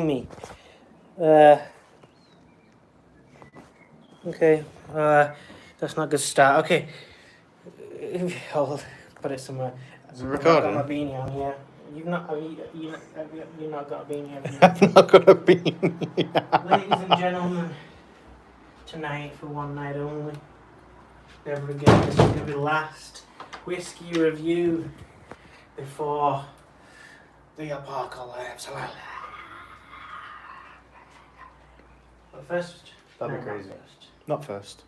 me. Okay. That's not a good start. Okay. I'll put it somewhere. Is it I've recording? got my beanie on here. You've not. Have you not got a beanie? Have you? I've not got a beanie. Ladies and gentlemen, tonight for one night only. Never again. This is gonna be the last whiskey review before the apocalypse. But first, That'd be crazy. Not first.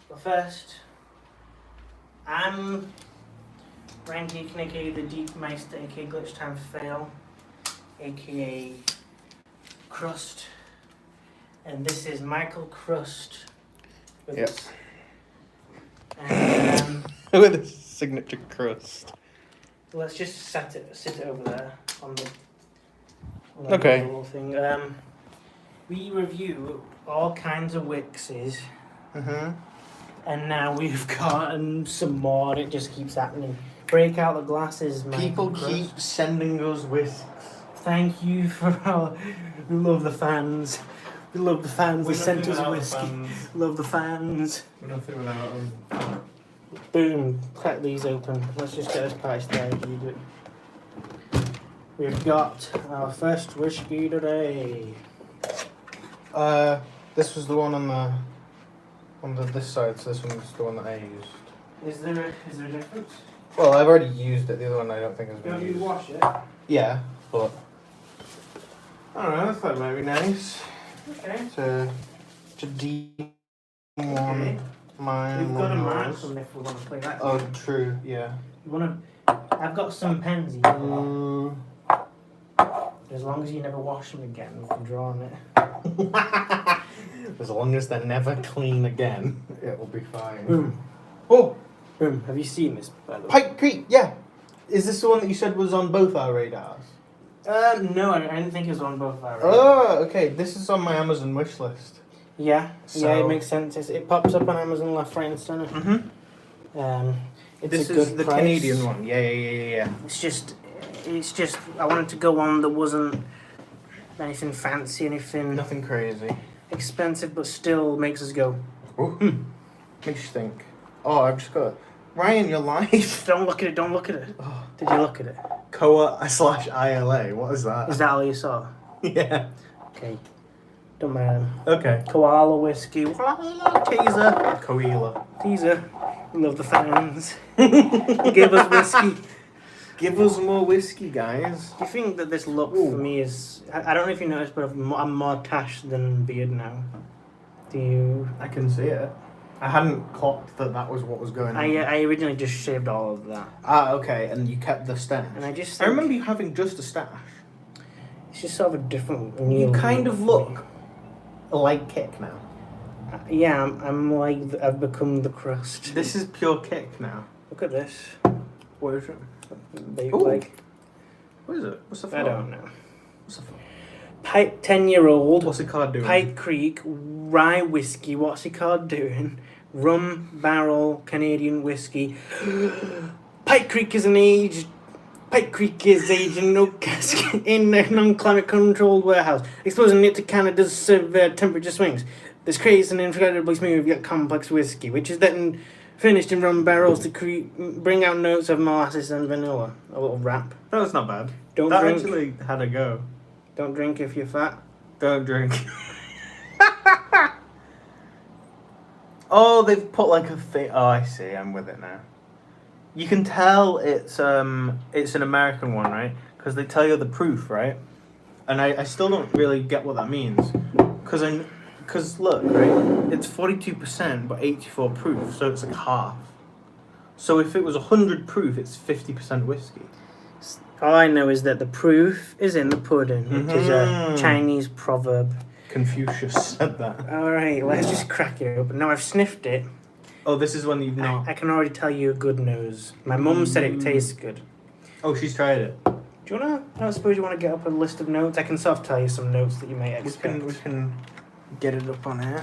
But first, I'm Ryan Deacon, aka the Deep Meister, aka Glitch Time Fail, aka Crust, and this is Michael Crust with Yep. us. And With a signature crust. let's just sit it over there on the Okay. little thing. We review all kinds of Wixes, and now we've gotten some more, and it just keeps happening. Break out the glasses, Michael People Crust. keep sending us whisks. Thank you for all. We love the fans. We love the fans. They sent us whiskey. Love the fans. We're nothing without them. Boom. Crack these open. Let's just get this party started. You do it. We've got our first whiskey today. This was the one on this side, so this one's the one that I used. Is there a difference? Well, I've already used it. The other one I don't think has been Don't you used. wash it? Yeah, but I don't know. I thought it might be nice Okay. to deep Okay. on my. We've got a mark nose. from if we want to play that. Oh, true. Yeah. You want to? I've got some pens. Mm. As long as you never wash them again, we can draw on it. As long as they're never clean again, it'll be fine. Boom. Oh, Boom. Have you seen this, by the way? Pike Creek. Yeah. Is this the one that you said was on both our radars? No, I didn't think it was on both of our. Oh, okay. This is on my Amazon wish list. Yeah, So- yeah, it makes sense. It pops up on Amazon left, right, and center. Mm-hmm. It's This a good is the price. Canadian one. Yeah. It's just, I wanted to go one that wasn't anything fancy, anything Nothing crazy. expensive, but still makes us go. Oh, makes you think. Oh, I've just got Ryan. You're live. Don't look at it. Don't look at it. Oh. Did you look at it? Koa/ILA. What is that? Is that all you saw? Yeah. Okay. Don't matter. Okay. Koala whiskey. Teaser. Koala. Teaser. We love the fans. Give us whiskey. Give us more whiskey, guys. Do you think that this look Ooh. for me is... I don't know if you noticed, but I'm more tash than beard now. Do you... I can see it. I hadn't clocked that was what was going on. I originally just shaved all of that. Ah, okay, and you kept the stash. And I just I think remember you having just a stash. it's just sort of a different... You kind of for me. look like Kick now. Yeah, I'm like... I've become the crust. This is pure Kick now. Look at this. What is it? They Ooh. like... What is it? What's the I phone? don't know. What's the phone? Pike 10-year-old. What's the card doing? Pike Creek rye whiskey. What's he called doing? Rum barrel Canadian whiskey. Pike Creek is aged in no cask in a non-climate controlled warehouse, exposing it to Canada's severe temperature swings. This creates an incredibly smooth yet complex whiskey, which is then finished in rum barrels to bring out notes of molasses and vanilla. A little rap. No, it's not bad. Don't that drink. actually had a go. Don't drink if you're fat. Don't drink. Oh, they've put like a thing. Oh, I see. I'm with it now. You can tell it's an American one, right? Because they tell you the proof, right? And I still don't really get what that means. Because look, right? It's 42% but 84 proof, so it's like half. So if it was 100 proof, it's 50% whiskey. All I know is that the proof is in the pudding, which is a Mhm. Chinese proverb. Confucius said that. Alright, let's just crack it open. Now I've sniffed it. Oh, this is one you've not. I can already tell you a good nose. My mum said it tastes good. Oh, she's tried it. Do you wanna? I don't suppose you want to get up a list of notes. I can sort of tell you some notes that you may We expect. can get it up on here.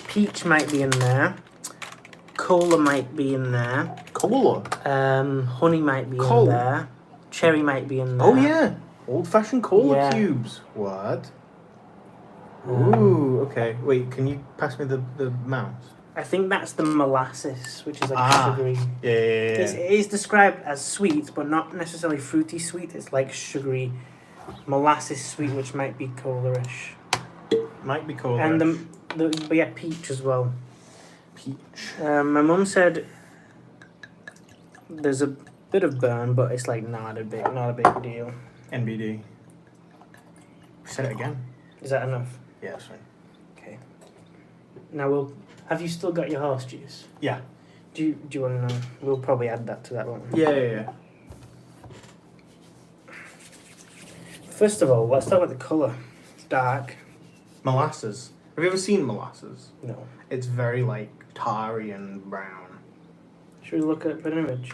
Peach might be in there. Cola might be in there. Cola. Honey might be Cola. in there. Cherry might be in there. Oh yeah, old-fashioned cola Yeah. cubes. What? Ooh, okay. Wait, can you pass me the mouse? I think that's the molasses, which is like Ah, sugary. Yeah. It is described as sweet, but not necessarily fruity sweet. It's like sugary molasses sweet, which might be colorish. Might be cold. And but yeah, peach as well. peach. My mum said there's a bit of burn, but it's like not a big deal. NBD. Said it again. Is that enough? Yeah, that's fine. Okay. Now have you still got your horse juice? Yeah. Do you want to know? We'll probably add that to that one. Yeah. First of all, let's talk about the colour. It's dark. Molasses. Have you ever seen molasses? No. It's very like tarry and brown. Should we look at an image?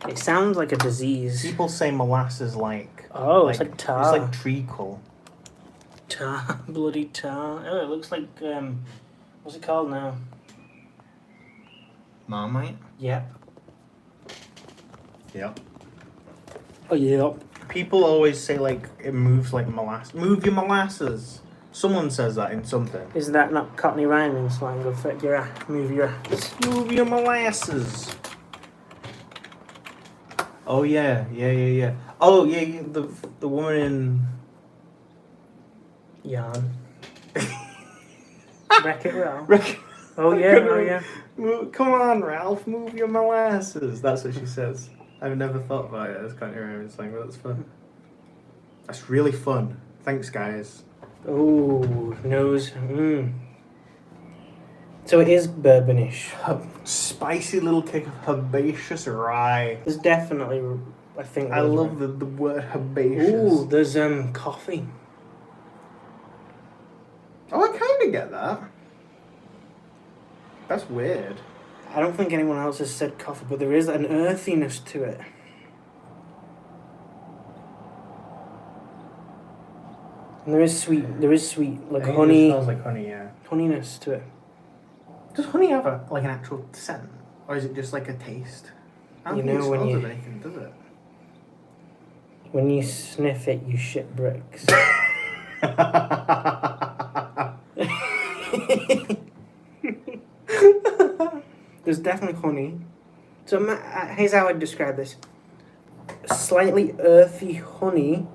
It sounds like a disease. People say molasses like. Oh, it's like tar. It's like treacle. Tar, bloody tar. Oh, it looks like what's it called now? Marmite. Yep. Yep. Oh yep. People always say like it moves like molasses. Move your molasses. Someone says that in something. Is that not Cockney rhyming slang of move your ass? Move your molasses. Oh yeah. Oh yeah. The woman in. Yarn. Wreck-It Ralph. Wreck- Oh yeah. Come on, Ralph. Move your molasses. That's what she says. I've never thought about it as country rhyming slang, but that's fun. That's really fun. Thanks, guys. Oh, nose. So it is bourbonish. Spicy little kick of herbaceous rye. There's definitely, I think. I love the word herbaceous. Ooh, there's coffee. Oh, I kind of get that. That's weird. I don't think anyone else has said coffee, but there is an earthiness to it. And there is sweet, like I think honey. It smells like honey, yeah. Honeyness to it. Does honey have an actual scent? Or is it just like a taste? I don't You think know it when smells you- of anything, does it? When you sniff it, you shit bricks. There's definitely honey. So here's how I'd describe this. Slightly earthy honey.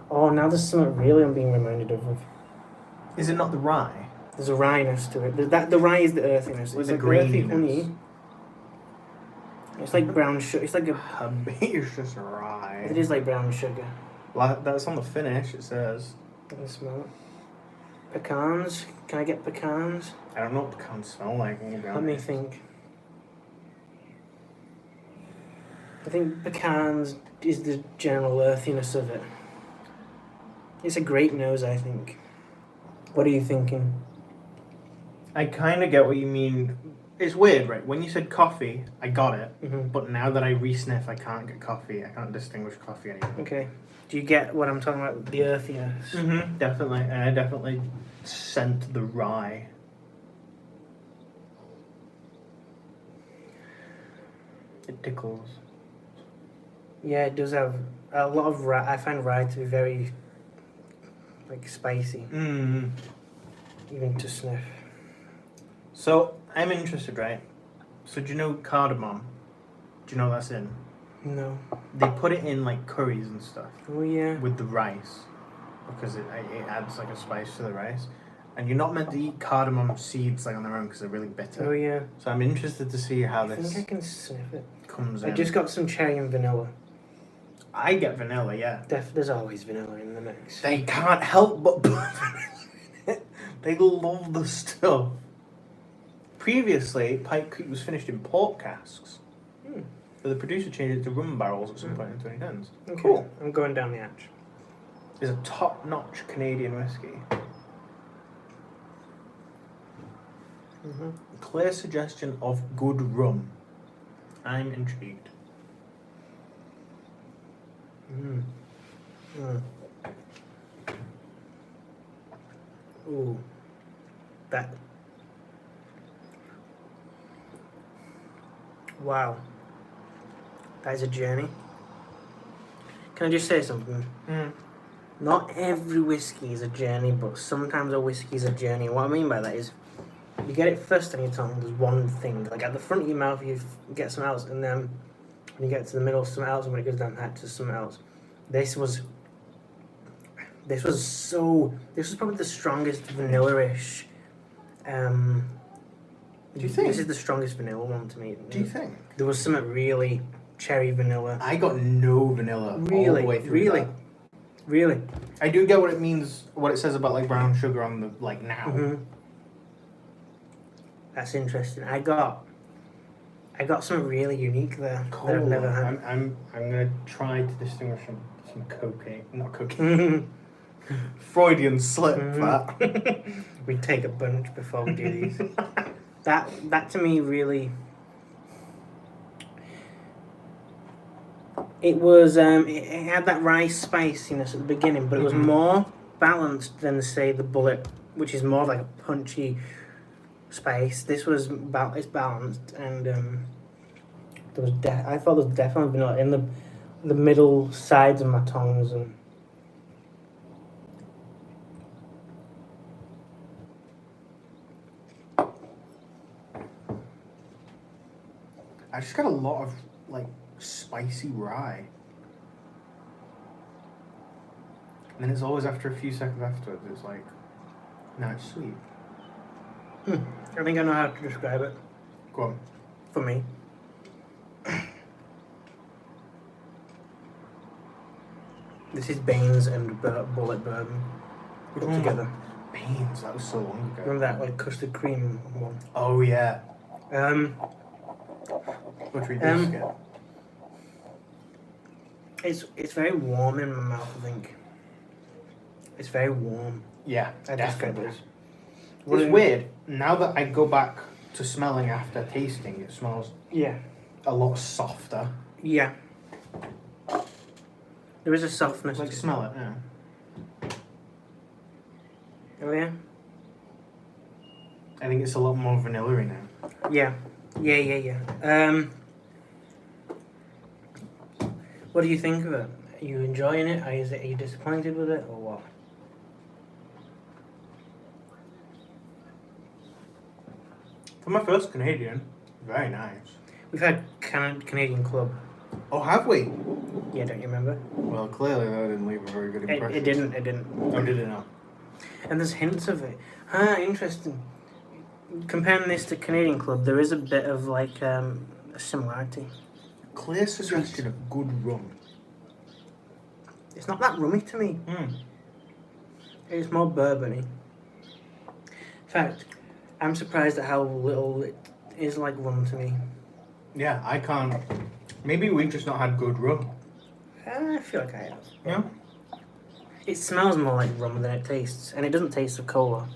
Oh, now there's something really I'm being reminded of. Is it not the rye? There's a ryeness to it. The rye is the earthiness. With It's the like earthy graininess. honey. It's like brown sugar. It's like Herbaceous rye. it is like brown sugar. That's on the finish, it says. Can you smell it? Pecans. Can I get pecans? I don't know what pecans smell like. Let me think. I think pecans is the general earthiness of it. It's a great nose, I think. What are you thinking? I kind of get what you mean. It's weird, right? When you said coffee, I got it. Mm-hmm. But now that I re-sniff, I can't get coffee. I can't distinguish coffee anymore. Okay. Do you get what I'm talking about? The earthiness. Mm-hmm. Definitely. And I definitely scent the rye. It tickles. Yeah, it does have a lot of rye. I find rye to be very, like, spicy, Mm. even to sniff. So, I'm interested, right? So, do you know cardamom? Do you know what that's in? No. They put it in, like, curries and stuff Oh, yeah. with the rice. Because it adds, like, a spice to the rice. And you're not meant to eat cardamom seeds, like, on their own because they're really bitter. Oh, yeah. So, I'm interested to see how I this think I can sniff it. comes I in. just got some cherry and vanilla. I get vanilla, yeah. There's always vanilla in the mix. They can't help but put vanilla in it. They love the stuff. Previously, Pike Creek was finished in port casks. Hmm. But the producer changed it to rum barrels at some point in the 2010s. Okay. Cool. I'm going down the hatch. It's a top-notch Canadian whiskey. Mm-hmm. Clear suggestion of good rum. I'm intrigued. Mm. Mm. Ooh. That. Wow. That is a journey. Can I just say something? Mm. Not every whiskey is a journey, but sometimes a whiskey is a journey. What I mean by that is, you get it first on your tongue, there's one thing. Like at the front of your mouth, you get something else, and then when you get to the middle, something else, and when it goes down that to something else. This was probably the strongest vanilla-ish. Do you think? This is the strongest vanilla one to me. Do you think? There was something really cherry vanilla. I got no vanilla all the way through that. Really. I do get what it means, what it says about like brown sugar on the like now. Mm-hmm. That's interesting. I got something really unique there that I've never had. I'm gonna try to distinguish some cocaine, not cocaine. Freudian slip. That. We take a bunch before we do these. that to me really. It was it had that rice spiciness at the beginning, but it was more balanced than say the Bullet, which is more like a punchy spice. This was it's balanced, and there was I thought there was definitely vanilla in the middle sides of my tongues and. I just got a lot of like spicy rye. And then it's always after a few seconds afterwards, it's like, no, it's sweet. I think I know how to describe it. Go on. For me. This is Baines and Bullet Bourbon put together. Baines, that was so long ago. Remember that like custard cream one? Oh yeah. Buttery biscuit. It's very warm in my mouth, I think. It's very warm. Yeah, definitely. It's weird. Now that I go back to smelling after tasting, it smells a lot softer. Yeah. There is a softness. Like smell it, yeah. Oh yeah? I think it's a lot more vanilla-y now. Yeah. What do you think of it? Are you enjoying it? Are you disappointed with it, or what? For my first Canadian, very nice. We've had Canadian Club. Oh, have we? Yeah, don't you remember? Well, clearly that didn't leave a very good impression. It didn't. Oh, did it not? And there's hints of it. Interesting. Comparing this to Canadian Club, there is a bit of like a similarity. Clear suggestion of good rum. It's not that rummy to me. It's more bourbony. In fact, I'm surprised at how little it is like rum to me. Yeah, I can't. Maybe we've just not had good rum. I feel like I have. Yeah? It smells more like rum than it tastes, and it doesn't taste of cola.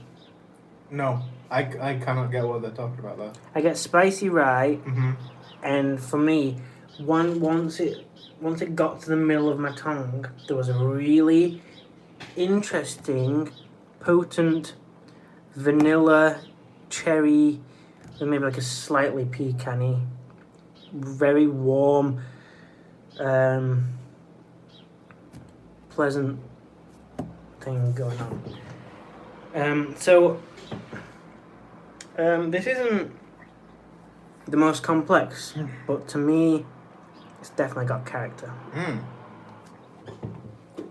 No, I cannot get what they're talking about there. I get spicy rye, and for me, once it got to the middle of my tongue, there was a really interesting, potent vanilla, cherry, and maybe like a slightly pecan-y, very warm, pleasant thing going on. This isn't the most complex, but to me, it's definitely got character.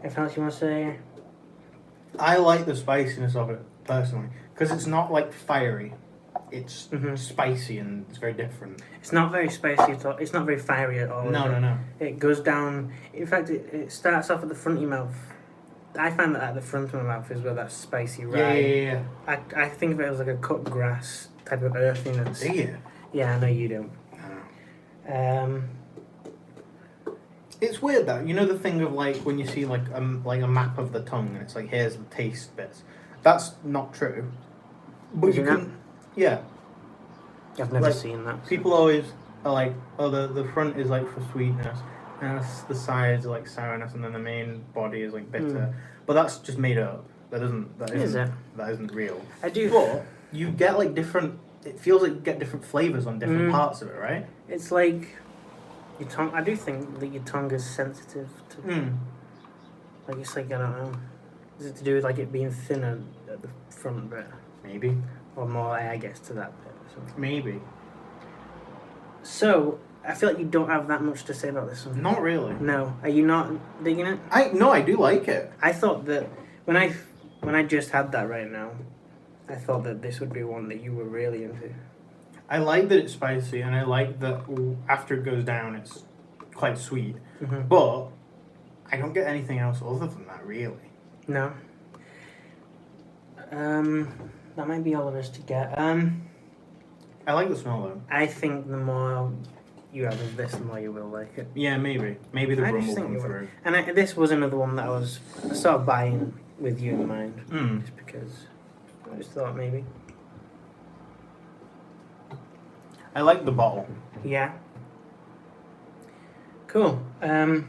Anything else you want to say? I like the spiciness of it, personally, because it's not like fiery. It's spicy and it's very different. It's not very spicy at all. It's not very fiery at all. No. It goes down. In fact, it starts off at the front of your mouth. I find that at the front of my mouth is where that spicy rye. Yeah. I think of it as like a cut grass type of earthiness. Do you? Yeah, I know you don't. No. It's weird though. You know the thing of like when you see like a map of the tongue and it's like here's the taste bits. That's not true. But you can. Yeah. I've never like, seen that. People always are like, oh, the front is like for sweetness, and the sides are like sourness, and then the main body is like bitter. But that's just made up. That isn't real. I do. But you get like different. It feels like you get different flavors on different parts of it, right? It's like your tongue. I do think that your tongue is sensitive to. Like it's like I don't know. Is it to do with like it being thinner at the front bit, Maybe. or more I guess to that bit? Or something? Maybe. So I feel like you don't have that much to say about this one. Not really. No, are you not digging it? I do like it. I thought that when I just had that right now, I thought that this would be one that you were really into. I like that it's spicy, and I like that after it goes down, it's quite sweet. Mm-hmm. But I don't get anything else other than that, really. No. That might be all there is to get. I like the smell though. I think the more you have of this, the more you will like it. Yeah, maybe. Maybe the I rum just will think come you will. through. And this was another one that I was sort of buying with you in mind, Mm. just because I just thought maybe. I like the bottle. Yeah. Cool. I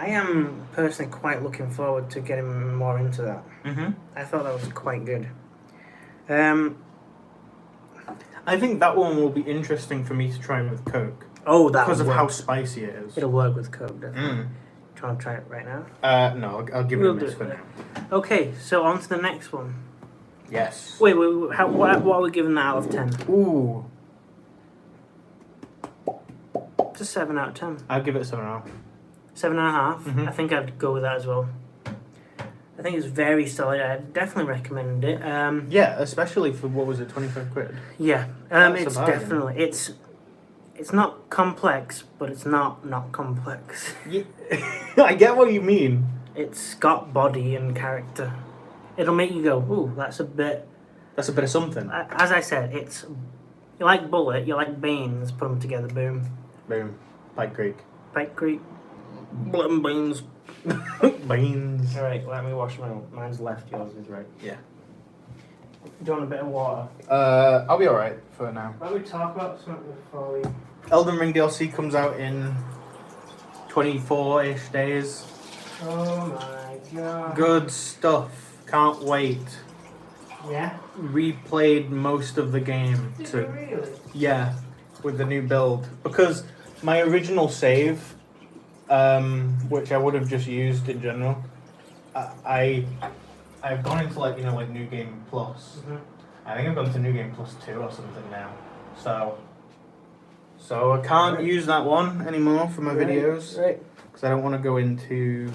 am personally quite looking forward to getting more into that. Mm-hmm. I thought that was quite good. I think that one will be interesting for me to try with Coke. Oh, that Because of work. how spicy it is. It'll work with Coke, definitely. Mm. Trying to try it right now. No, I'll give We'll it a do miss it for later. now. Okay, so on to the next one. Yes. Wait, what are we giving that out of 10? Ooh. It's a 7 out of 10. I'll give it a 7.5. 7.5. Mhm. I think I'd go with that as well. I think it's very solid. I'd definitely recommend it. Yeah, especially for, what was it, 25 quid? Yeah. That's It's a bargain. definitely it's not complex, but it's not complex. Yeah. I get what you mean. It's got body and character. It'll make you go, ooh, that's a bit. That's a bit of something. As I said, it's you like Bullet, you like Baines, put them together, boom. Boom. Pike Creek. Pike Creek, Bullet and Baines. Beans. All right, let me wash my. Mine's left, yours is right. Yeah. Do you want a bit of water? I'll be alright for now. Why don't we talk about something before we... Elden Ring DLC comes out in 24-ish days. Oh my god. Good stuff. Can't wait. Yeah? Replayed most of the game. Did you really? Yeah, with the new build. Because my original save, which I would have just used in general, I've gone into like New Game Plus. Mm-hmm. I think I've gone to New Game Plus 2 or something now. So I can't use that one anymore for my videos. Right. Because I don't want to go into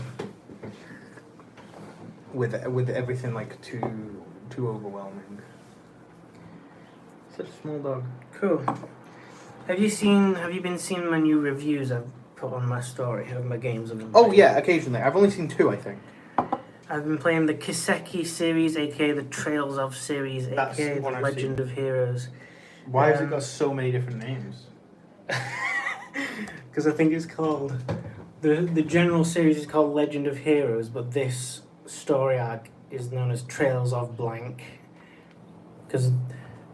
with everything like too overwhelming. Such a small dog. Cool. Have you been seeing my new reviews I've put on my story of my games? Oh yeah, occasionally. I've only seen 2, I think. I've been playing the Kiseki series, aka the Trails of series, That's aka the one I've Legend of Heroes. Why has it got so many different names? Because I think it's called the general series is called Legend of Heroes, but this story arc is known as Trails of Blank. Because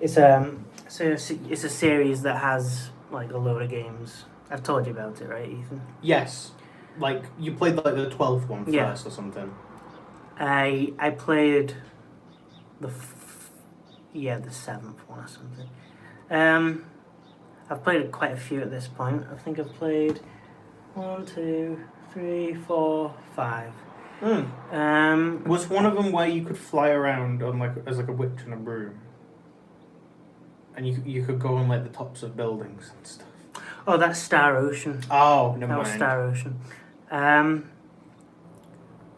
it's a series that has like a load of games. I've told you about it, right, Ethan? Yes. Like you played like the 12th one first Yeah. or something. I played the 7th one or something. I've played quite a few at this point. I think I've played 1, 2, 3, 4, 5. Was one of them where you could fly around on as a witch and a broom, and you could go on like the tops of buildings and stuff? Oh, that's Star Ocean. Oh, never That mind. was Star Ocean.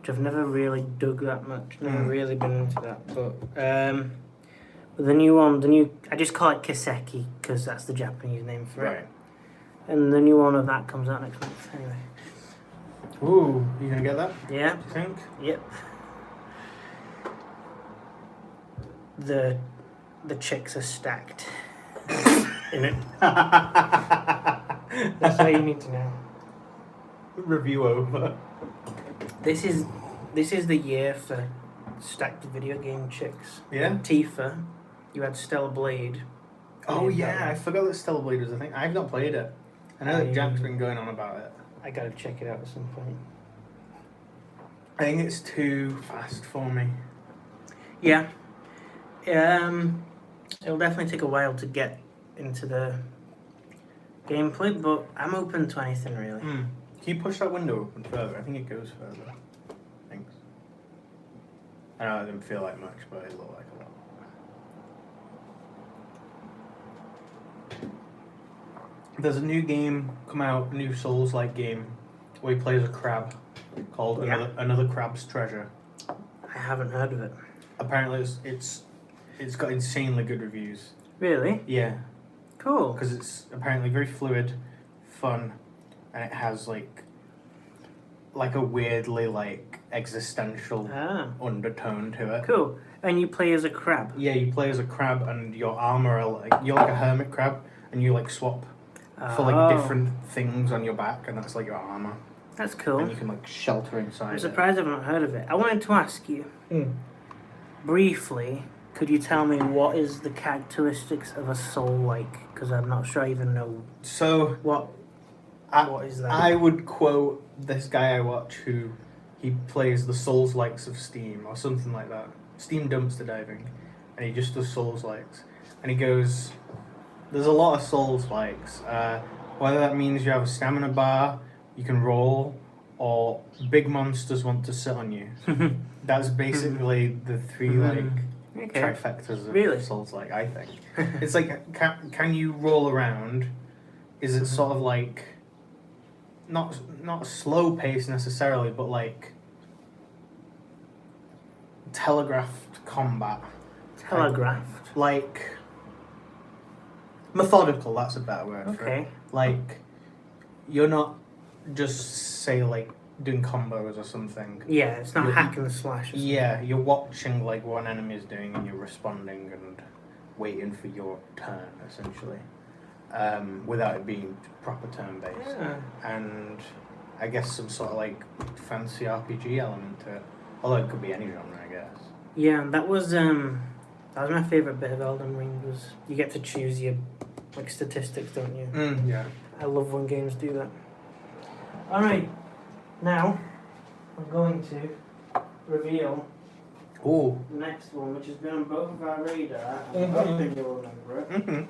Which I've never really dug that much. Never really been into that. But the new one, I just call it Kiseki because that's the Japanese name for Right. it. And the new one of that comes out next month. Anyway. Ooh, you gonna get that? Yeah. Do you think? Yep. The chicks are stacked in it. That's all you need to know. Review over. This is the year for stacked video game chicks. Yeah? Tifa, you had Stella Blade. Oh yeah, I forgot that Stellar Blade was a thing. I've not played it. I know that Jack's been going on about it. I gotta check it out at some point. I think it's too fast for me. Yeah. It'll definitely take a while to get into the gameplay, but I'm open to anything really. Can you push that window open further? I think it goes further. Thanks. I know it didn't feel like much, but it looked like a lot. There's a new game come out, new Souls-like game, where he plays a crab called Another Crab's Treasure. I haven't heard of it. Apparently, it's got insanely good reviews. Really? Yeah, Cool. because it's apparently very fluid, fun, and it has like a weirdly like existential undertone to it. Cool. And you play as a crab. Yeah, you play as a crab, and your armor are like you're like a hermit crab, and you like swap for like different things on your back, and that's like your armor. That's cool. And you can like shelter inside. I'm surprised I've not heard of it. I wanted to ask you, briefly, could you tell me what is the characteristics of a soul like? Because I'm not sure I even know. So What is that? I would quote this guy I watch who he plays the Souls likes of Steam or something like that. Steam dumpster diving, and he just does Souls likes, and he goes, "There's a lot of Souls likes. Whether that means you have a stamina bar, you can roll, or big monsters want to sit on you. That's basically the three trifectas of Souls like. I think it's like can you roll around? Is it sort of like not slow pace necessarily, but like telegraphed combat. Telegraphed. Like methodical, that's a better word for it. Like you're not just say like doing combos or something. Yeah, it's not hack and slash. Or something. Yeah, you're watching like what an enemy is doing and you're responding and waiting for your turn essentially. Without it being proper turn based. Yeah. And I guess some sort of like fancy RPG element to it. Although it could be any genre, I guess. Yeah, that was my favourite bit of Elden Ring was you get to choose your like statistics, don't you? Yeah. I love when games do that. Alright, now I'm going to reveal Oh. the next one, which has been on both of our radar. I'm hoping you'll remember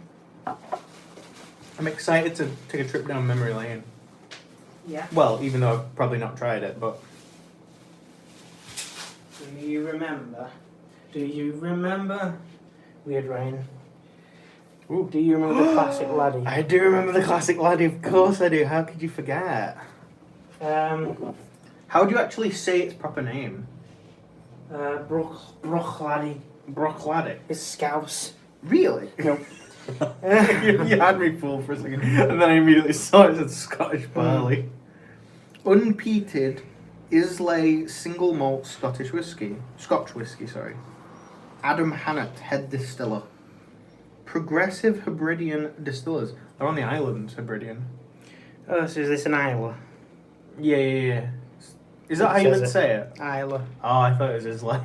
it. I'm excited to take a trip down memory lane. Yeah. Well, even though I've probably not tried it, but... Do you remember? Weird Rain. Ooh. Do you remember the classic Laddie? I do remember the classic Laddie, of course I do. How could you forget? How do you actually say its proper name? Broch Laddie. Broch Laddie. It's Scouse. Really? Nope. You had me fooled for a second, and then I immediately saw it as Scottish barley. Unpeated Islay single malt Scotch whiskey, sorry. Adam Hannett, head distiller. Progressive Hebridean distillers. They're on the island, Hebridean. Oh, so is this an Isla? Yeah. Is that how you would say it? Isla. Oh, I thought it was Islay.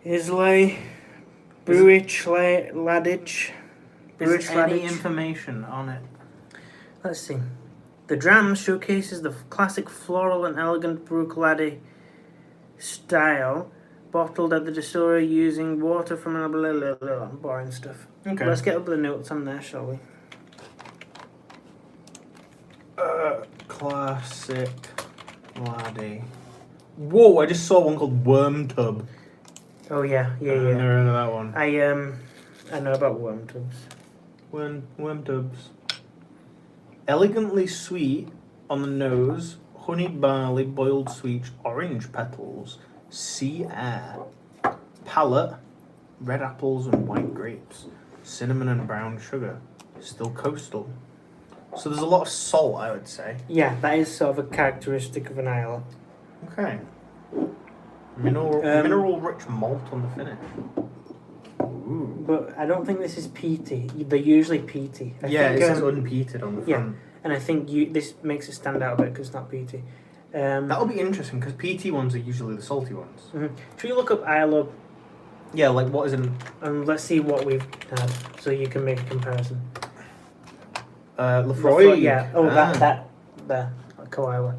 Islay. Brewich Ladditch. Is there any information on it? Let's see. The dram showcases the classic floral and elegant Brook Laddie style, bottled at the distillery using water from boring stuff. Okay. Let's get up the notes on there, shall we? Classic Laddie. Whoa! I just saw one called Worm Tub. Oh yeah. I've never heard of that one. I know about worm tubs. Worm tubs. Elegantly sweet on the nose, honey barley, boiled sweet, orange petals, sea air, palate, red apples and white grapes, cinnamon and brown sugar, still coastal. So there's a lot of salt, I would say. Yeah, that is sort of a characteristic of an Isla. Okay. Mineral rich malt on the finish. Ooh. But I don't think this is peaty. They're usually peaty. I Yeah, think, it says unpeated on the front. Yeah, and I think this makes it stand out a bit because it's not peaty. That'll be interesting because peaty ones are usually the salty ones. Should we look up Isla? Yeah, like what is in... And let's see what we've had so you can make a comparison. Lefroy? Yeah. Oh, that there. Koala.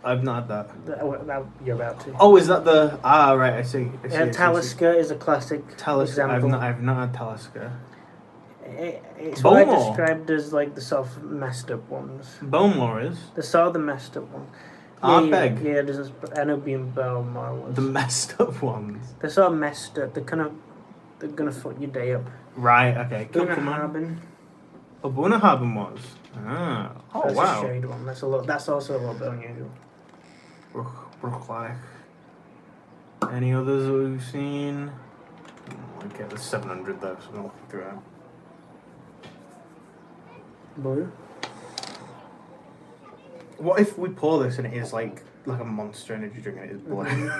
I've not had that. That you're about to. Oh, is that the... Ah, right, I see. Talisker is a classic example. I've not had Talisker. It's what I Bowmore. described as like the sort of messed up ones. Bowmore is The sort of the messed up ones. Ardbeg. Yeah, there's I know being Bowmore was. The messed up ones. They're sort of messed up. They're gonna fuck your day up. Right. Okay. Cool, Buna man. Harbin. Oh, Bunnahabhain was. Ah. Oh, That's a wow. shade one. That's also a little bit unusual. Brooklife. Any others that we've seen? Okay, there's 700 though, so we'll look through it. Blue. What if we pour this and it is like a Monster Energy drink and it is blue?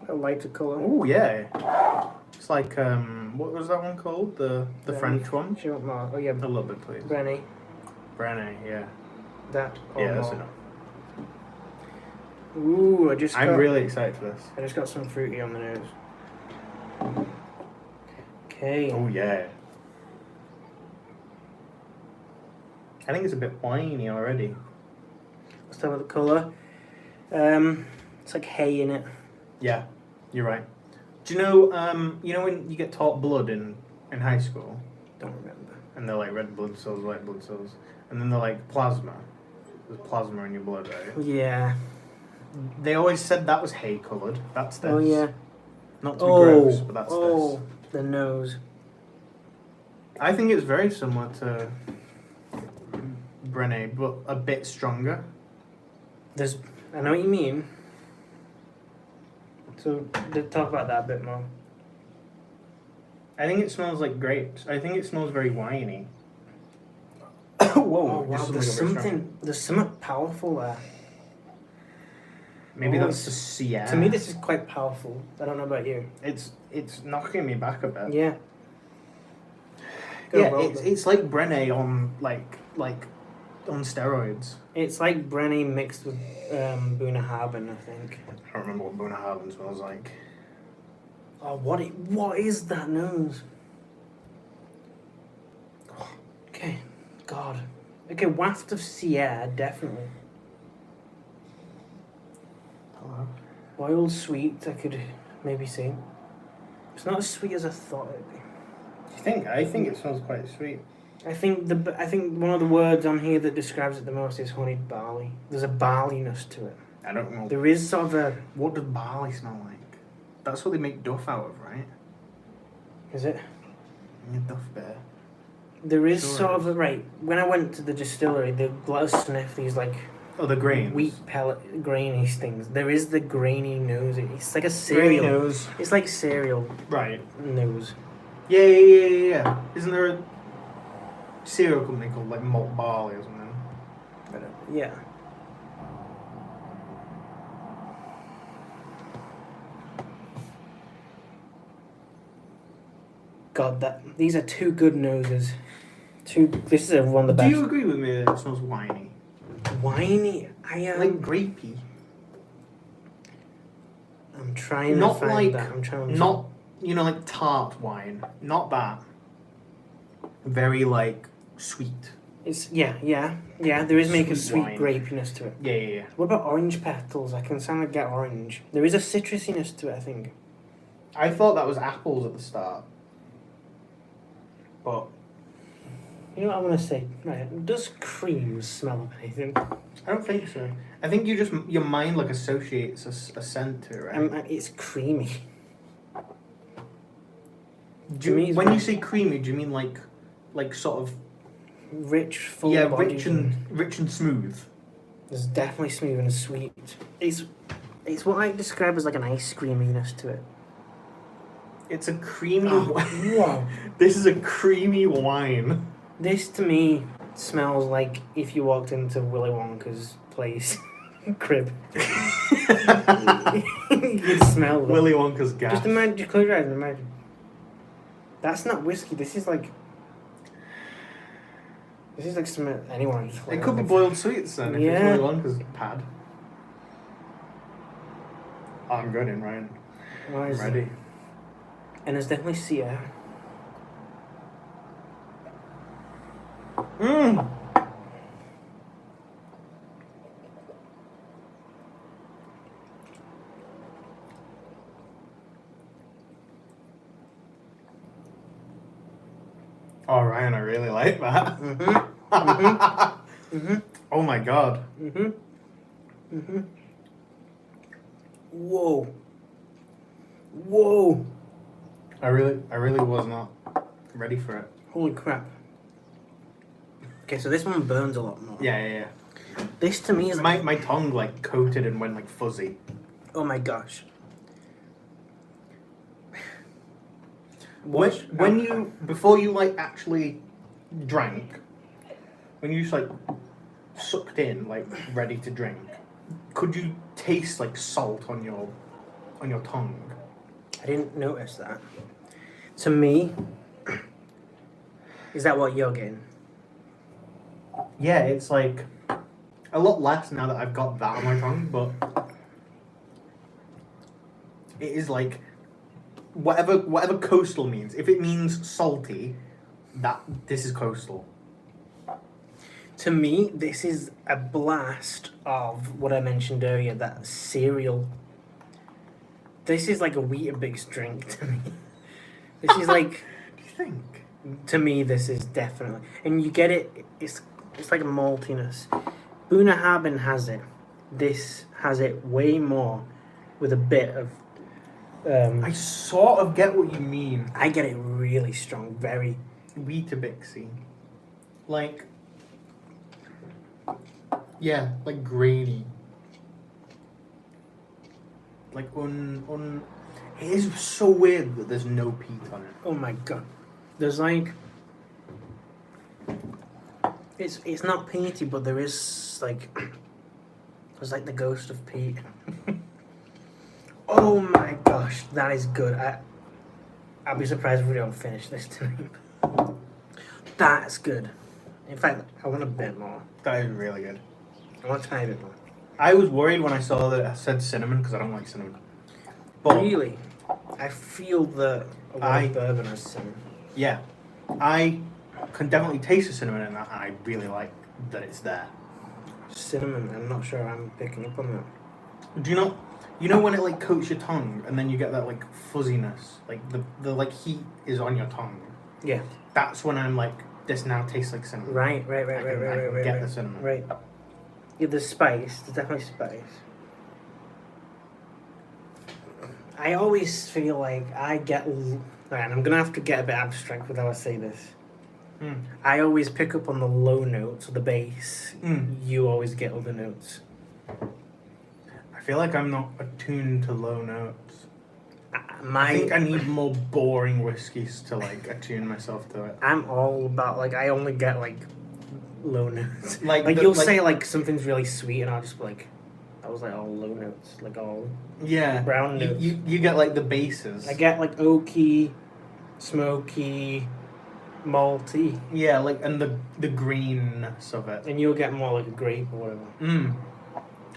A lighter colour. Oh yeah. It's like what was that one called? The French one? Do you want more? Oh yeah. A little bit, please. Brenny. Brenny, yeah. That. Or Yeah, that's more. enough. Ooh, I'm really excited for this. I just got some fruity on the nose. Okay. Oh yeah. I think it's a bit winey already. Let's start with the colour. It's like hay in it. Yeah, you're right. Do you know when you get taught blood in high school? Don't remember. And they're like red blood cells, white blood cells, and then they're like plasma. There's plasma in your blood, right? Yeah. They always said that was hay coloured. That's this. Oh yeah. Not to be gross, but that's this. The nose. I think it's very similar to Brené, but a bit stronger. I know what you mean. So talk about that a bit more. I think it smells like grapes. I think it smells very winey. Oh Whoa! wow, just there's something powerful there. Maybe Oh, that's the Sierra. To me, this is quite powerful. I don't know about you. It's knocking me back a bit. Yeah. Yeah, it's like Brené on like on steroids. It's like Brenny mixed with Bunnahabhain, I think. I don't remember what Bunnahabhain smells like. Oh, what is that nose? Okay, God. Okay, waft of Sierra, definitely. Hello. Wild sweet, I could maybe see. It's not as sweet as I thought it'd be. You think? I think it smells quite sweet. I think one of the words on here that describes it the most is honeyed barley. There's a barleyness to it. I don't know. There is sort of a... What does barley smell like? That's what they make duff out of, right? Is it? Yeah, duff beer. There is Sure sort is. of a... Right, when I went to the distillery, they let us sniff these like... Oh, the grains. Wheat pellet, grainy things. There is the grainy nose. It's like a Grainy cereal. nose. It's like cereal Right. nose. Yeah. Isn't there a cereal company called like Malt Barley or something? Yeah. God, these are two good noses. This is one of the Do best. you agree with me that it smells winey? Whiny. I am. Like grapey. I'm trying Not to find like that. I'm trying to. not like tart wine. Not that. Very like sweet. It's yeah. There is make a Sweet sweet wine. grapiness to it. Yeah. What about orange petals? I can sound like get orange. There is a citrusiness to it, I think. I thought that was apples at the start. But You know what I want to say? Right. Does cream smell of anything? I don't think so. I think your mind like associates a scent to it, right? It's creamy. Do you, me, it's when very- you say creamy, do you mean like sort of Rich, full bodied. rich and smooth? It's definitely smooth and sweet. It's what I describe as like an ice creaminess to it. It's a creamy. Wow. This is a creamy wine. This to me smells like if you walked into Willy Wonka's place. Crib. You'd smell them. Willy Wonka's gas. Just imagine, just close your eyes and imagine. That's not whiskey, this is like some anyone. It could be boiled sweets then. If Yeah. it's Willy Wonka's pad. I'm good in, Ryan. Why I'm is ready. it? And there's definitely Sierra. Mmm. Oh, Ryan, I really like that. Oh my god. Whoa. Whoa. I really was not ready for it. Holy crap. Okay, so this one burns a lot more. Yeah. This to me is My tongue like coated and went like fuzzy. oh my gosh. When you before you like actually drank, when you just like sucked in like ready to drink, could you taste like salt on your tongue? I didn't notice that. To me, is that what you're getting? Yeah, it's like a lot less now that I've got that on my tongue, but it is like whatever coastal means. If it means salty, this is coastal. To me, this is a blast of what I mentioned earlier, that cereal. This is like a Weetabix drink to me. This is like, Do you think? to me, this is definitely, and you get it. It's like a maltiness. Bunnahabhain has it. This has it way more, with a bit of. I sort of get what you mean. I get it really strong, very. Weetabixy. Like, yeah, like grainy. Like it is so weird that there's no peat on it. Oh my god, there's like. It's not peaty, but there is like. There's like the ghost of peat. Oh my gosh, that is good. I'll be surprised if we don't finish this tonight. That's good. In fact, I want a bit more. That is really good. I want a tiny bit more. I was worried when I saw that it said cinnamon because I don't like cinnamon. But Really? I feel that a lot of bourbon has cinnamon. yeah, I can definitely taste the cinnamon in that, and I really like that it's there. Cinnamon, I'm not sure I'm picking up on that. Do you not? You know when it like coats your tongue and then you get that like fuzziness, like the like heat is on your tongue. Yeah. That's when I'm like, this now tastes like cinnamon. Right. I can get the cinnamon. Right. Yeah, there's spice. There's definitely spice. I always feel like I get. Right, I'm gonna have to get a bit abstract with how I say this. I always pick up on the low notes or the bass. You always get other notes. I feel like I'm not attuned to low notes. I think I need more boring whiskeys to like attune myself to it. I'm all about like I only get like low notes. Like you'll say like something's really sweet and I'll just be like, I was like all low notes, like all brown notes. You get like the bases. I get like oaky, smoky, malty. Yeah, like and the greenness of it. And you'll get more like a grape or whatever.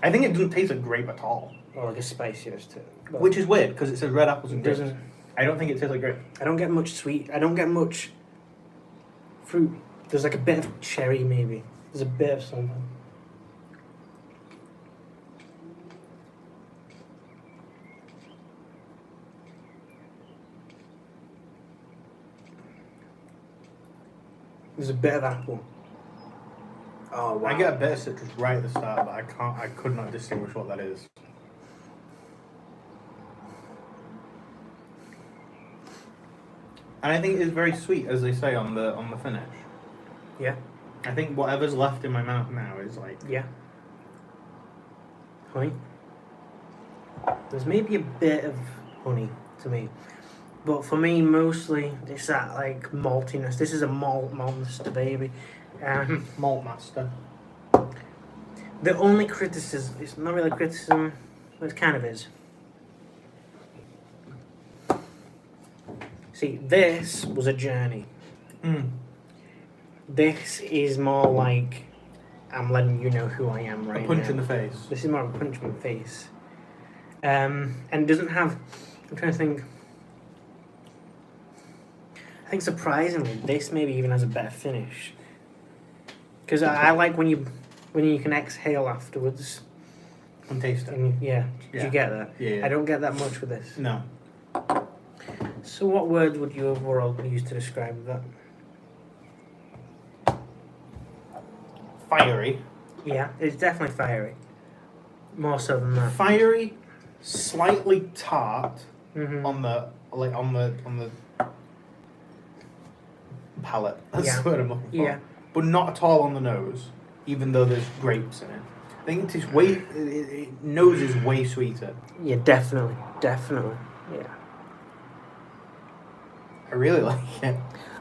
I think it doesn't taste like grape at all. Or like a spiciness to it. But Which is weird because it says red apples and it grapes. doesn't. I don't think it tastes like grape. I don't get much sweet. I don't get much fruit. There's like a bit of cherry maybe. There's a bit of something. There's a bit of apple. Oh wow. I get a bit of citrus right at the start, but I could not distinguish what that is. And I think it's very sweet, as they say on the finish. Yeah. I think whatever's left in my mouth now is like Yeah. Honey. There's maybe a bit of honey to me. But for me, mostly, it's that, like, maltiness. This is a malt monster, baby. malt master. The only criticism, it's not really criticism, but it kind of is. See, this was a journey. This is more like, I'm letting you know who I am right now. A punch in the face. This is more of a punch in the face. And it doesn't have, I'm trying to think. I think surprisingly, this maybe even has a better finish. Because I like when you can exhale afterwards. And taste it. And yeah, do you get that? Yeah. I don't get that much with this. No. So what word would you overall use to describe that? fiery. Yeah, it's definitely fiery. More so than that. Fiery, slightly tart Mm-hmm. on the palate. That's Yeah. the word I'm looking for. Yeah. But not at all on the nose, even though there's grapes in it. I think it's nose is way sweeter. Yeah, definitely. Definitely. Yeah. I really like it.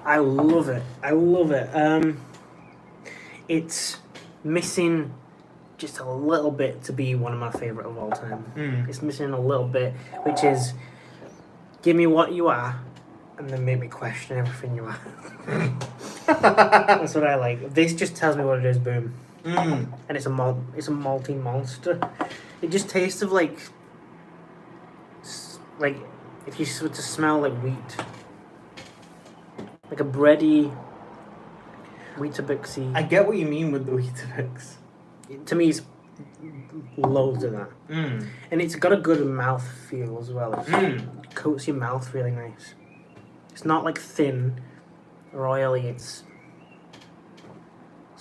I love it. I love it. It's missing just a little bit to be one of my favourite of all time. It's missing a little bit, which is give me what you are and then make me question everything you are. That's what I like. This just tells me what it is, boom. And it's a malty monster. It just tastes of like if you were to smell like wheat. Like a bready Weetabixy. I get what you mean with the Weetabix. To me, it's loads of that. And it's got a good mouth feel as well. It coats your mouth really nice. It's not like thin or oily. It's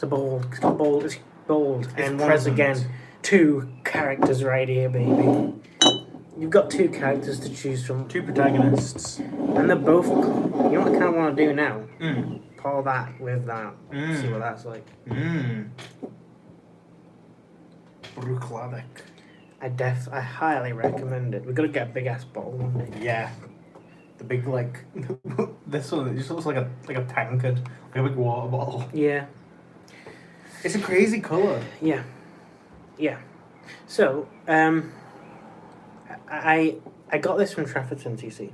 bold. It's bold. It's bold. It's and present. Once again, 2 characters right here, baby. You've got 2 characters to choose from. 2 protagonists. And they're both... You know what I kind of want to do now? Pour that with that. See what that's like. Bruichladdich. I highly recommend it. We've got to get a big ass bottle one day. Yeah. The big like this one, it just looks like a tankard, like a big water bottle. Yeah. It's a crazy colour. Yeah. Yeah. So, I got this from Traffordton, you see.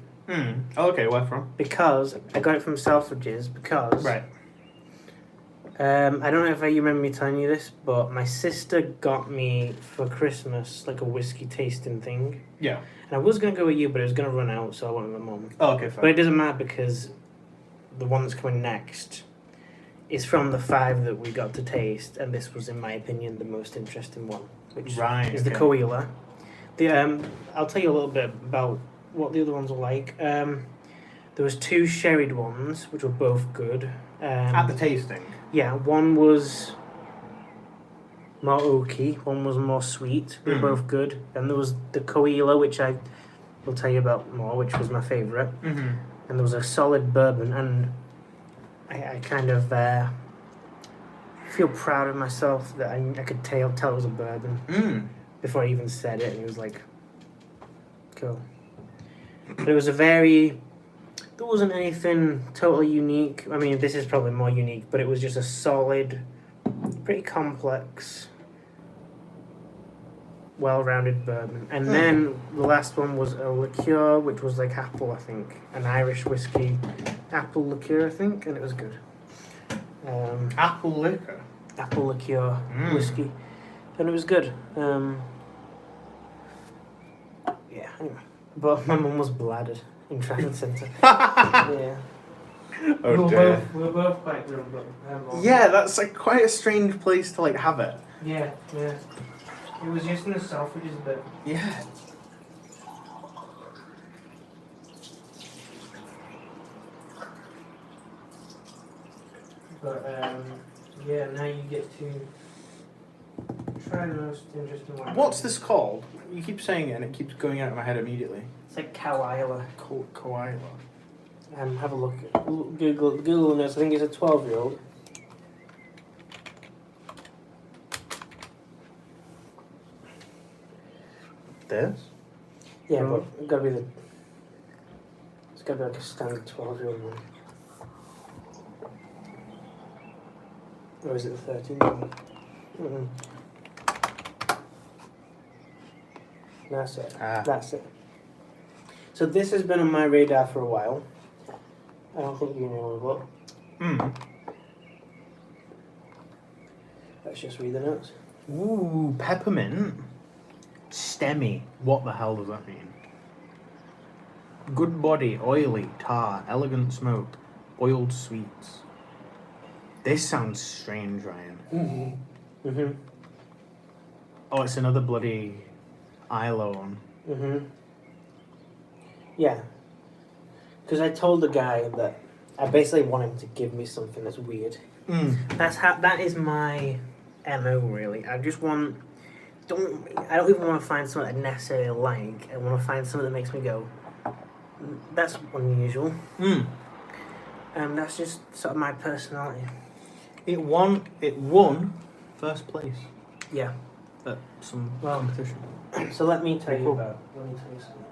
Oh, okay, where from? Because I got it from Selfridges because Right. I don't know if you remember me telling you this, but my sister got me for Christmas like a whiskey tasting thing. Yeah. And I was gonna go with you, but it was gonna run out, so I went with my mum. Oh, okay, fine. But it doesn't matter because the one that's coming next is from the 5 that we got to taste, and this was, in my opinion, the most interesting one, which is the Coela. I'll tell you a little bit about what the other ones were like. There was 2 sherried ones, which were both good. At the tasting? Yeah, one was more oaky, one was more sweet. They were both good. And there was the Coela, which I will tell you about more, which was my favourite. And there was a solid bourbon, and I kind of feel proud of myself that I could tell it was a bourbon before I even said it, and it was like, cool. But it was there wasn't anything totally unique. I mean, this is probably more unique, but it was just a solid, pretty complex, well-rounded bourbon. And then the last one was a liqueur, which was like apple, I think. An Irish whiskey apple liqueur, I think, and it was good. Apple liquor? Apple liqueur whiskey. And it was good. Yeah, anyway. But my mum was bladdered in Trafford Centre. Yeah. Oh dear. We were both quite drunk, but Yeah, that's like quite a strange place to like have it. Yeah. It was just in the Selfridges bit. Yeah. But yeah, now you get to try the most interesting one. What's this called? You keep saying it and it keeps going out of my head immediately. It's like Coela. Coila. Have a look. Google this. I think it's a 12-year-old. This? Yeah, but it's gotta be like a standard 12-year-old one. Or is it the 13-year-old? That's it. That's it. So this has been on my radar for a while. I don't think you know what. Let's just read the notes. Ooh, peppermint. Stemmy. What the hell does that mean? Good body, oily, tar, elegant smoke, boiled sweets. This sounds strange, Ryan. Oh, it's another bloody Isla one. Yeah. Because I told the guy that I basically want him to give me something that's weird. That is my MO really. I just want. I don't even want to find something I necessarily like. I want to find something that makes me go, that's unusual. That's just sort of my personality. It won first place Yeah. at some Well, competition. So let me tell you Cool. about. Let me tell you something.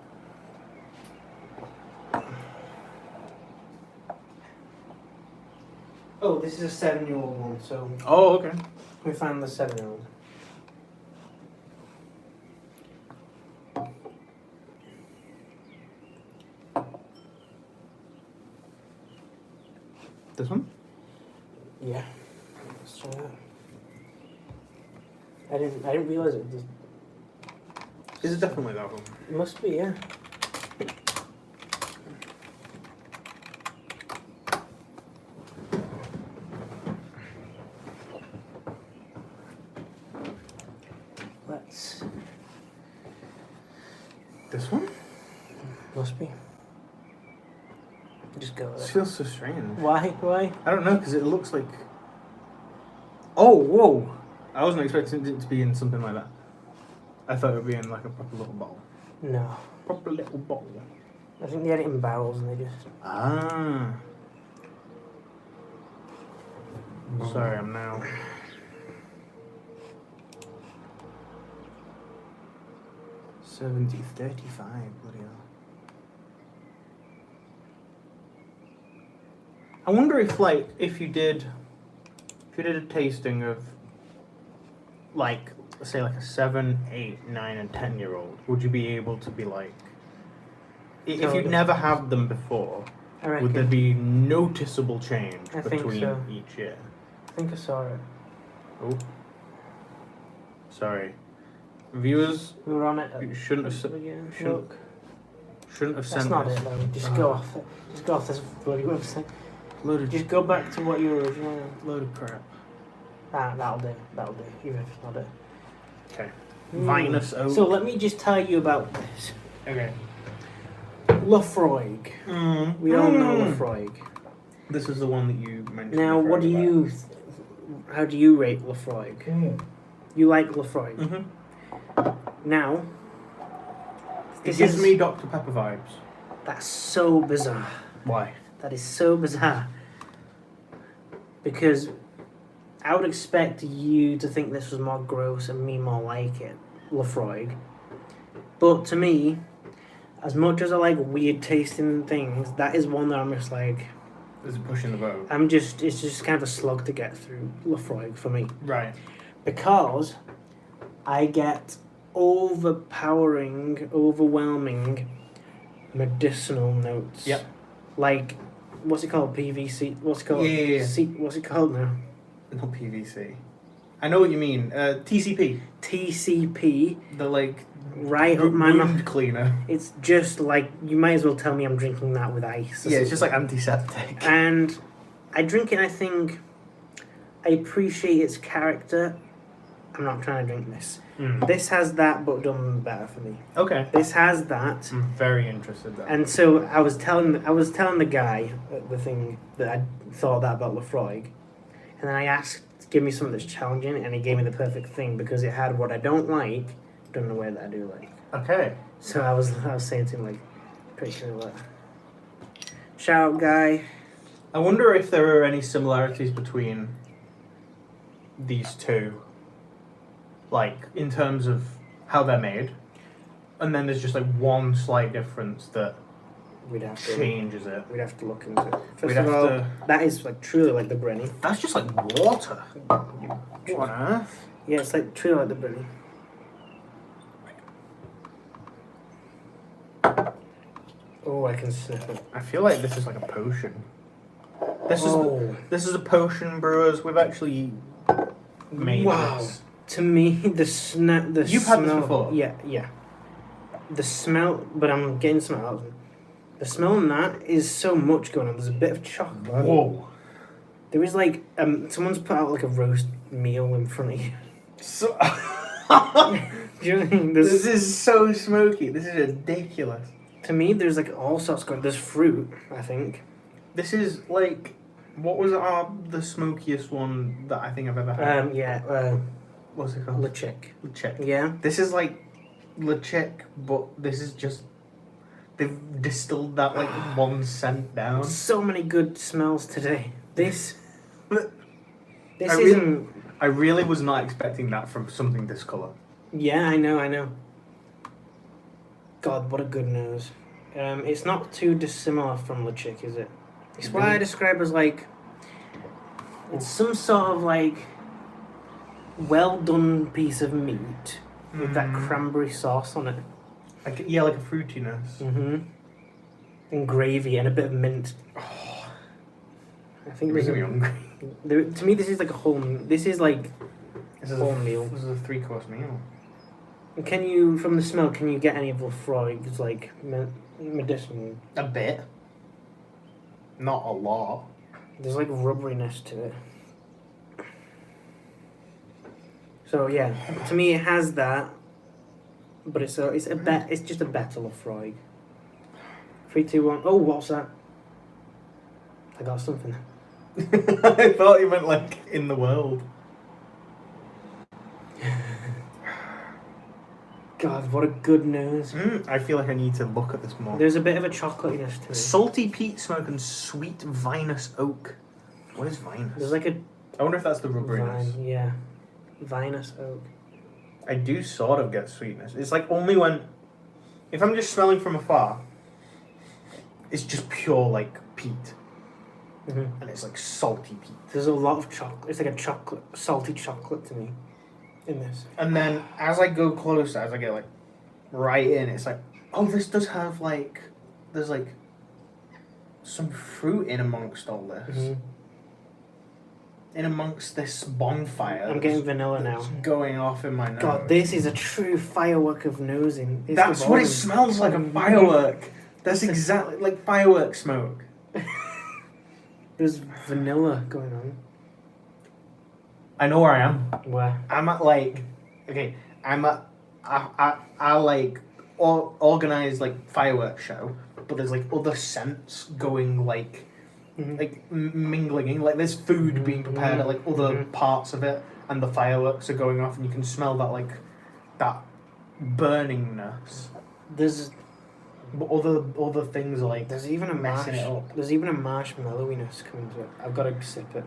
Oh, this is a 7-year-old one. So Oh, okay. we found the 7-year-old. This one? Yeah. Let's try that. I didn't realize it. Is it definitely that one? It must be, yeah. Let's. This one? Must be. Just go with This it. feels so strange. Why? Why? I don't know, because it looks like... Oh, whoa! I wasn't expecting it to be in something like that. I thought it would be in like a proper little bottle. No. Proper little bottle. I think they had it in barrels and they just. Ah. Sorry, I'm now... $70.35, bloody hell. I wonder if, like, if you did a tasting of, like, say, like a 7, 8, 9, and 10-year-old, would you be able to be like, if you'd Totally. never had them before, I reckon. would there be noticeable change I think between so. each year? I think I saw it. Oh, sorry, viewers. We were on it. You shouldn't have said. Yeah, shouldn't- look. Shouldn't have That's sent not this. it though. Just go off it. Just go off this bloody website. Load of Just go back to what you were originally. load of crap. That'll do. That'll do. Even if it's not it. Okay. Mm. Vinous oak. So let me just tell you about this. Okay. Lafroig. We all know Lafroig. This is the one that you mentioned. Now, before what do about- you? How do you rate Lafroig? You like Lafroig? Mhm. Now, It this gives is me Dr Pepper vibes. that's so bizarre. Why? That is so bizarre. Because I would expect you to think this was more gross and me more like it, Lafroig. But to me, as much as I like weird tasting things, that is one that I'm just like, Is it pushing the boat? it's just kind of a slug to get through, Lafroig for me. Right. Because I get overwhelming medicinal notes. Yep. Like, what's it called? PVC? What's it called? Yeah. What's it called now? Not PVC. I know what you mean. TCP. TCP. The like Right up my mouth. wound cleaner. It's just like, you might as well tell me I'm drinking that with ice. or Yeah, it's just something. like antiseptic. And I drink it and I think I appreciate its character. I'm not trying to drink this. This has that, but done better for me. Okay. This has that. I'm very interested then. And so I was telling the guy the thing that I thought that about Lafroig, and then I asked to give me something that's challenging, and he gave me the perfect thing because it had what I don't like, done in a way that I do like. Okay. So I was saying to him like, pretty sure that. Shout out, guy. I wonder if there are any similarities between these two, like in terms of how they're made, and then there's just like one slight difference that We'd have to. changes it. We'd have to look into it. First We'd of have all, to- that is like truly like the Brenny. That's just like water. What on earth? Yeah, it's like truly like the Brenny. Oh, I can sniff it. I feel like this is like a potion. This Oh. is a potion, brewers. We've actually made Wow. this. To me, the smell. You've had this before? Yeah, yeah. The smell, but I'm getting smell out of it. The smell in that is so much going on. There's a bit of chocolate. Whoa. There is like someone's put out like a roast meal in front of you. So Do you know what I mean? this is so smoky. This is ridiculous. To me, there's like all sorts going. There's fruit, I think. This is like What was the smokiest one that I think I've ever had? What's it called? Le Chick. Le Chick. Yeah. This is like Le Chick, but this is just they've distilled that like 1 cent down. So many good smells today. This I isn't. I really was not expecting that from something this colour. Yeah, I know. God, what a good nose. It's not too dissimilar from Le Chick, is it? It's what I describe as like. It's some sort of like well done piece of meat with that cranberry sauce on it. Like a fruitiness. Mm-hmm. And gravy and a bit of mint. Oh, I think it makes me hungry. To me, this is like a whole. This is like whole meal. This is a 3-course meal. And can you, from the smell, can you get any of Lafroig's like medicinal? A bit. Not a lot. There's like rubberiness to it. So yeah, to me it has that, but it's just a better Lafroig. 3, 2, 1. Oh, what's that? I got something. I thought you meant like in the world. God, what a good nose. I feel like I need to look at this more. There's a bit of a chocolatiness to it. Salty peat smoke and sweet vinous oak. What is vinous? There's like a I wonder if that's the rubberiness. vine, yeah. Vinous oak. I do sort of get sweetness. It's like only when, if I'm just smelling from afar, it's just pure like peat. Mm-hmm. And it's like salty peat. There's a lot of chocolate. It's like a chocolate, salty chocolate to me in this. And then as I go closer, as I get like right in, it's like, oh, this does have like, there's like some fruit in amongst all this. Mm-hmm. In amongst this bonfire. I'm getting vanilla now. It's going off in my nose. God, this is a true firework of nosing. It's That's what it evolving. smells like, a firework. That's exactly like firework smoke. There's vanilla going on. I know where I am. Where? I'm at like, okay, I like organize like fireworks show, but there's like other scents going like, like mingling, like there's food being prepared at like other parts of it, and the fireworks are going off, and you can smell that like, that burningness. There's But other things are like there's even a messing it up. There's even a marshmallowiness coming to it. I've got to sip it.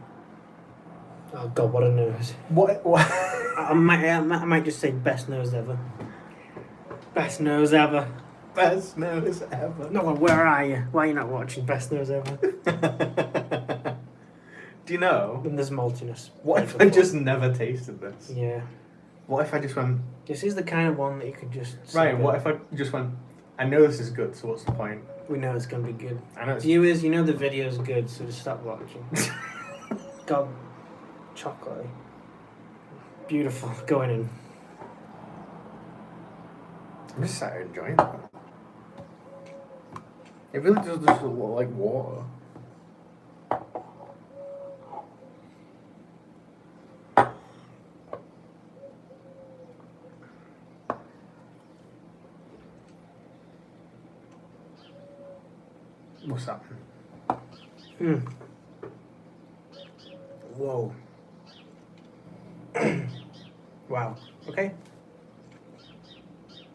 Oh God, what a nose! What? I might just say best nose ever. Best nose ever. Best nose ever. No, where are you? Why are you not watching Best Nose Ever? Do you know? And there's maltiness. What if I just never tasted this? Yeah. What if I just went? This is the kind of one that you could just. Right. What if I just went? I know this is good, so what's the point? We know it's gonna be good. I know. It's... Viewers, you know the video's good, so just stop watching. God, chocolate. Beautiful. Going in. I'm just sat here enjoying that. It really does just look like water. What's that? Whoa. Wow. Okay.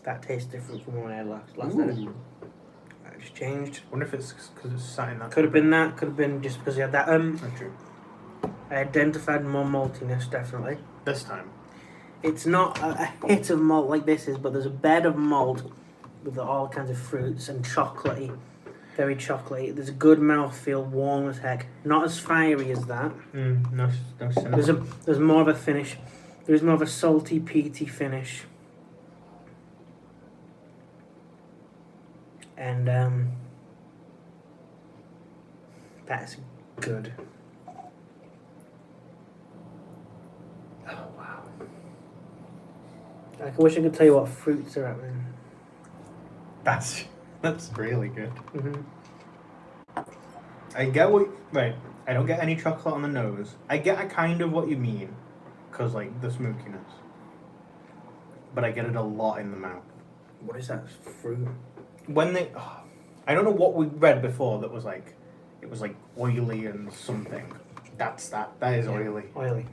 That tastes different from what I had last night. I just changed. I wonder if it's because it's sat in that. Could have been that. Could have been just because you had that. Not true. I identified more maltiness definitely. This time. It's not a hit of malt like this is, but there's a bed of malt with all kinds of fruits and chocolatey, very chocolatey. There's a good mouthfeel, warm as heck. Not as fiery as that. No cinnamon. There's more of a finish. There's more of a salty, peaty finish. And that's good. Oh wow! I wish I could tell you what fruits are at there. That's really good. Mm-hmm. I get what... Right. I don't get any chocolate on the nose. I get a kind of what you mean. Because, like, the smokiness. But I get it a lot in the mouth. What is that fruit? When they... I don't know what we read before that was, like, it was like oily and something. That is oily. Oily.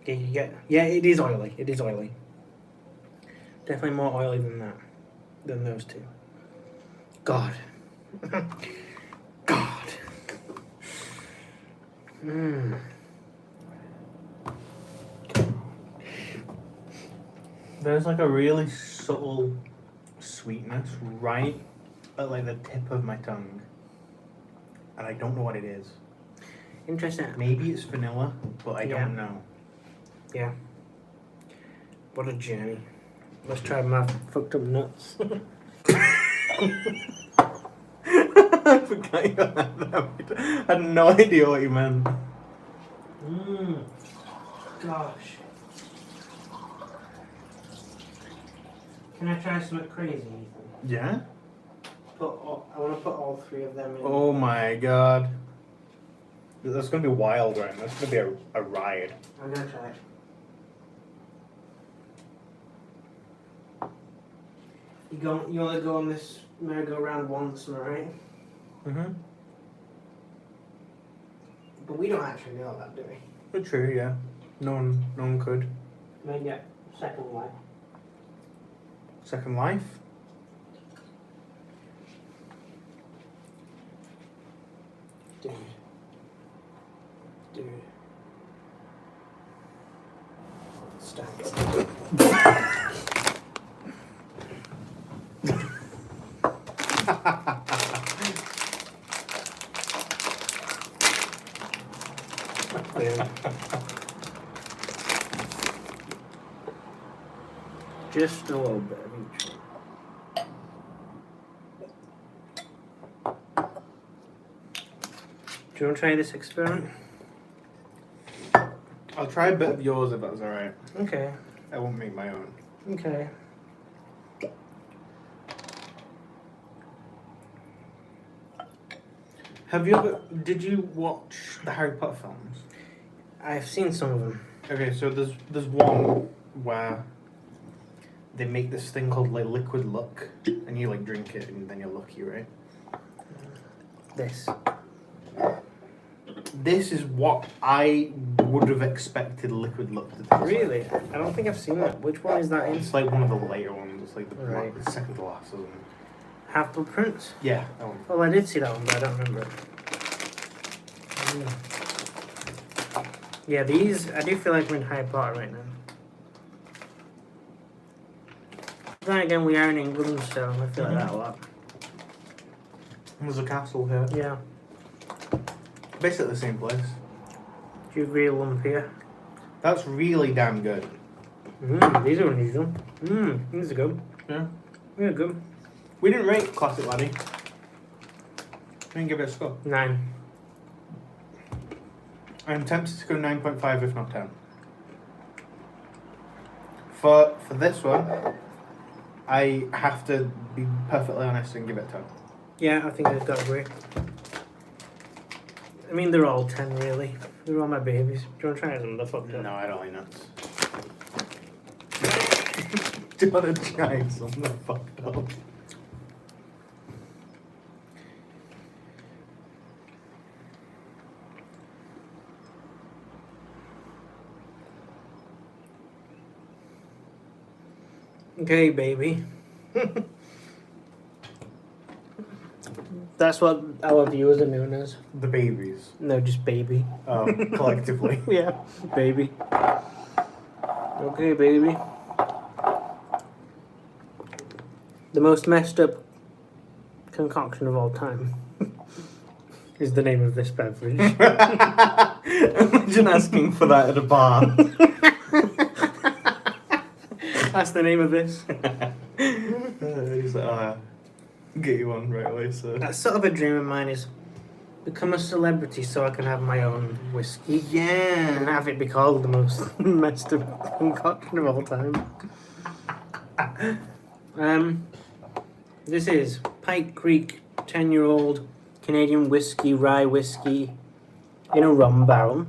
Yeah, it is oily. It is oily. Definitely more oily than those two. God. God. Mmm. There's like a really subtle sweetness right at like the tip of my tongue, and I don't know what it is. Interesting. Maybe it's vanilla, but I don't know. Yeah. What a journey. Let's try my fucked up nuts. I forgot you had that. I had no idea what you meant. Gosh. Can I try something crazy, Ethan? Yeah? I want to put all three of them in. Oh my god. That's gonna be wild, right? That's gonna be a ride. I'm gonna try it. You only go on this merry-go-round once, right? Mm-hmm. But we don't actually know that, do we? But true, yeah. No one could. Maybe yeah, second life. Second life? Dude. Stacks. Yeah. Just a little bit of each. Do you want to try this experiment? I'll try a bit of yours if that's alright. Okay. I won't make my own. Okay. Did you watch the Harry Potter films? I've seen some of them. Okay, so there's one where they make this thing called like liquid luck, and you like drink it and then you're lucky, right? This is what I would have expected liquid luck to taste like. Really? I don't think I've seen that. Which one is that in? It's like one of the later ones. It's like the Right. second to last, isn't it? Half-Blood Prince? Yeah, that one. Oh, I did see that one, but I don't remember it. Yeah, these, I do feel like we're in Harry Potter right now. Then again, we are in England, so I feel like that a lot. There's a castle here. Yeah. Basically the same place. Do you agree, Lumpia? That's really damn good. These are unusual. These are good. Yeah. Yeah, good. We didn't rate Classic Laddie. We didn't give it a score. 9. I'm tempted to go 9.5 if not 10. For this one, I have to be perfectly honest and give it 10. Yeah, I think I've got to agree. I mean, they're all 10, really. They're all my babies. Do you want to try them? They're fucked up. No, I don't like nuts. Do you want to try something fucked up? Okay, baby. That's what our viewers are known as. The babies. No, just baby. Oh, collectively. Yeah, baby. Okay, baby. The most messed up concoction of all time is the name of this beverage. Imagine asking for that at a bar. That's the name of this. He's like, get you one right away, sir. That's sort of a dream of mine, is become a celebrity so I can have my own whiskey. Yeah. And have it be called the most messed up concoction of all time. This is Pike Creek 10-year-old Canadian whiskey, rye whiskey in a rum barrel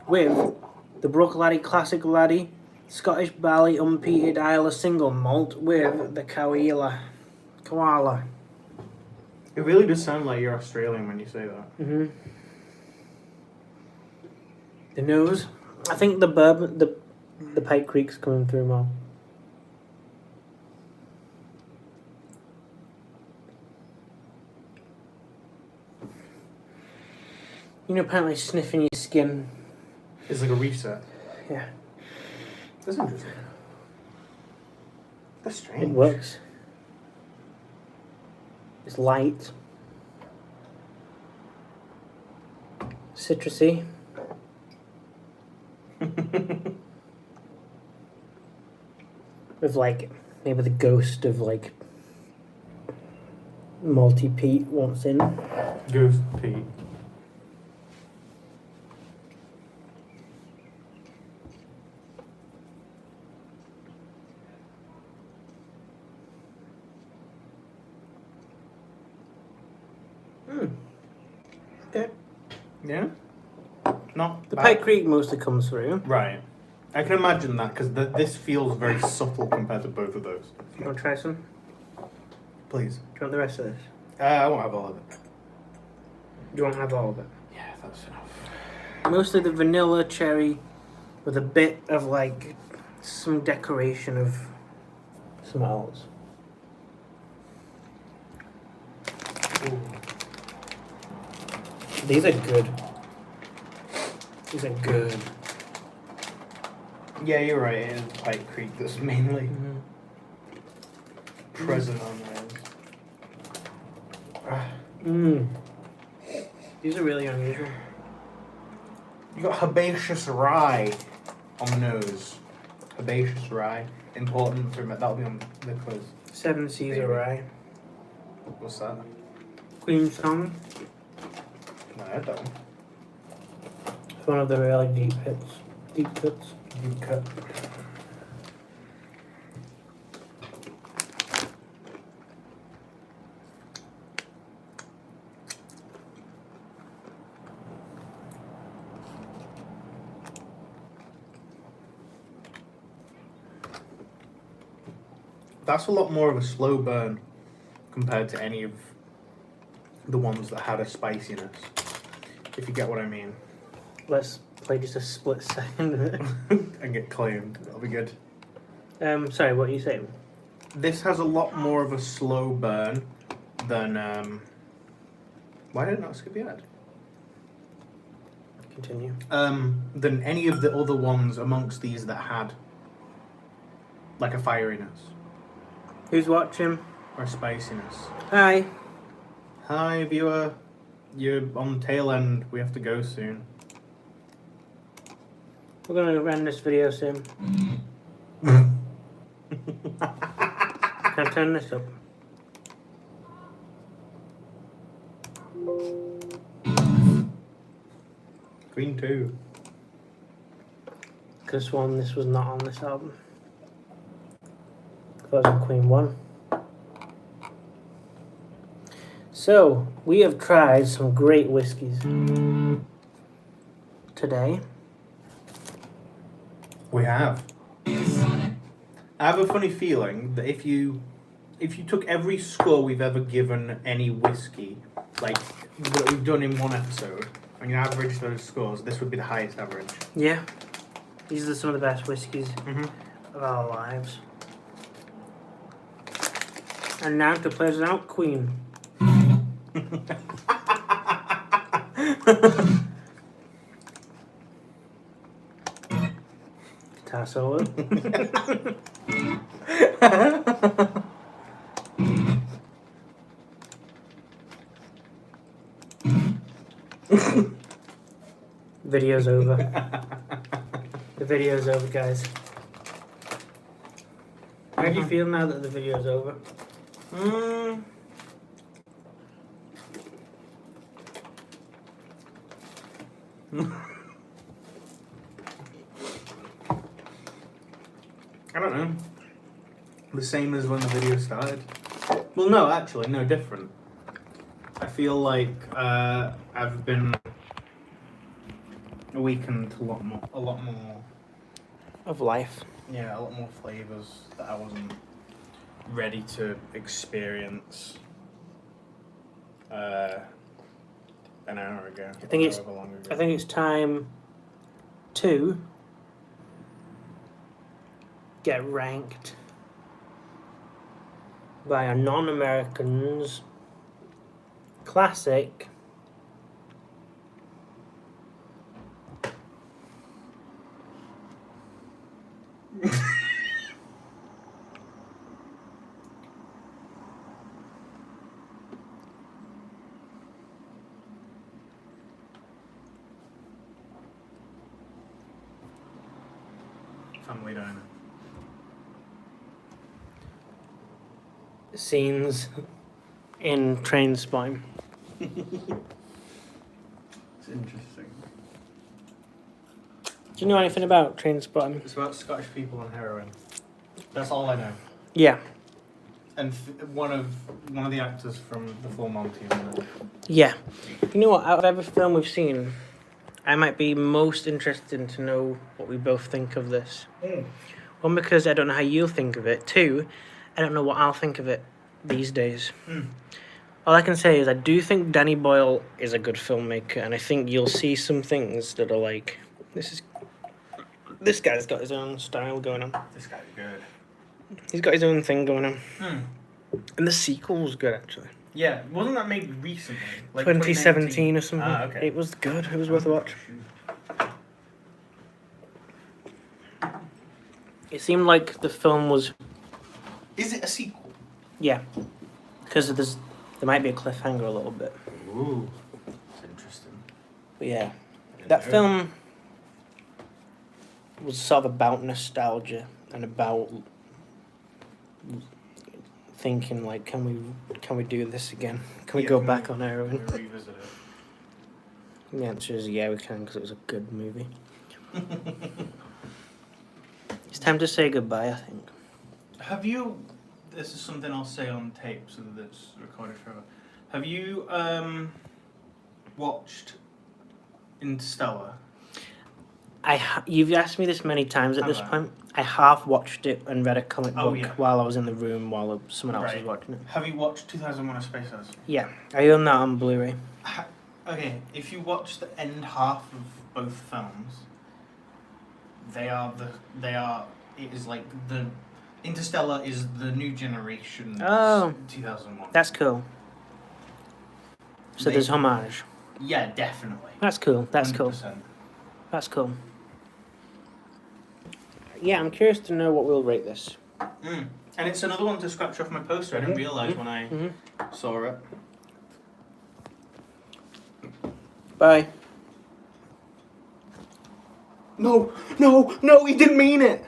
with the Brook Laddie Classic Laddie, Scottish Barley Unpeated Isla Single Malt with the Koala. It really does sound like you're Australian when you say that. Mm-hmm. The nose. I think the bourbon, the Pike Creek's coming through more. You know, apparently sniffing your skin. It's like a reset. Yeah. That's interesting. That's strange. It works. It's light. Citrusy. With like maybe the ghost of like malty peat once in. Ghost Pete. Okay. Yeah? Not The bad. Pike Creek mostly comes through. Right. I can imagine that because this feels very subtle compared to both of those. You want to try some? Please. Do you want the rest of this? I won't have all of it. You won't have all of it. Yeah, that's enough. Mostly the vanilla cherry with a bit of like some decoration of some else. Ooh. These are good. These are good. Yeah, you're right. It is Pike Creek that's mainly present on those. Mmm. These are really unusual. You got herbaceous rye on the nose. Herbaceous rye. Important to remember. That'll be on the quiz. 7 Seas of Maybe. Rye. What's that? Queen Song. No, I don't. It's one of the really deep hits. Deep cuts. Deep cut. That's a lot more of a slow burn compared to any of the ones that had a spiciness. If you get what I mean. Let's play just a split second of it. And get claimed. That'll be good. Sorry, what are you saying? This has a lot more of a slow burn than why did it not skip the ad? Continue. Than any of the other ones amongst these that had like a fieriness Who's watching? or a spiciness. Hi. Hi viewer, you're on the tail end. We have to go soon. We're going to end this video soon. Can I turn this up? Queen 2. This was not on this album. That was on Queen 1. So, we have tried some great whiskies today. We have. I have a funny feeling that if you took every score we've ever given any whiskey, like that we've done in one episode, and you average those scores, this would be the highest average. Yeah. These are some of the best whiskies Mm-hmm. of our lives. And now to close it out, Queen. Guitar solo. Video's over. The video's over, guys. How do you feel now that the video's over? I don't know. The same as when the video started. Well, no, actually, no, different. I feel like I've been awakened to a lot more. Of life. Yeah, a lot more flavors that I wasn't ready to experience. an hour ago. I think it's. however long ago. I think it's time to get ranked by a non-Americans classic. Family Diner. Scenes in Trainspotting. It's interesting. Do you know anything about Trainspotting? It's about Scottish people on heroin. That's all I know. Yeah. And one of the actors from the Full Monty. Isn't it? Yeah. You know what? Out of every film we've seen, I might be most interested to know what we both think of this. One, because I don't know how you'll think of it. Two, I don't know what I'll think of it these days. All I can say is I do think Danny Boyle is a good filmmaker, and I think you'll see some things that are like, this guy's got his own style going on. This guy's good. He's got his own thing going on. And the sequel was good, actually. Yeah, wasn't that made recently? Like 2017 or something. Ah, okay. It was good. It was worth a watch. It seemed like the film was... Is it a sequel? Yeah. Because there might be a cliffhanger a little bit. Ooh, that's interesting. But yeah. That film was sort of about nostalgia and about thinking like, can we do this again? Can we go back on heroin? Can we revisit it? The answer is yeah, we can, because it was a good movie. It's time to say goodbye, I think. Have you? This is something I'll say on tape so that it's recorded forever. Have you watched Interstellar? You've asked me this many times at this point. I half watched it and read a comic book while I was in the room while someone else was watching it. Have you watched 2001: A Space Odyssey? Yeah, I own that on Blu-ray. Okay, if you watch the end half of both films, it is like the Interstellar is the new generation. 2001. That's cool. So there's homage. Yeah, definitely. That's cool. That's 100%. cool. That's cool. Yeah, I'm curious to know what we'll rate this. And it's another one to scratch off my poster. I didn't realise when I saw it. Bye. No, he didn't mean it.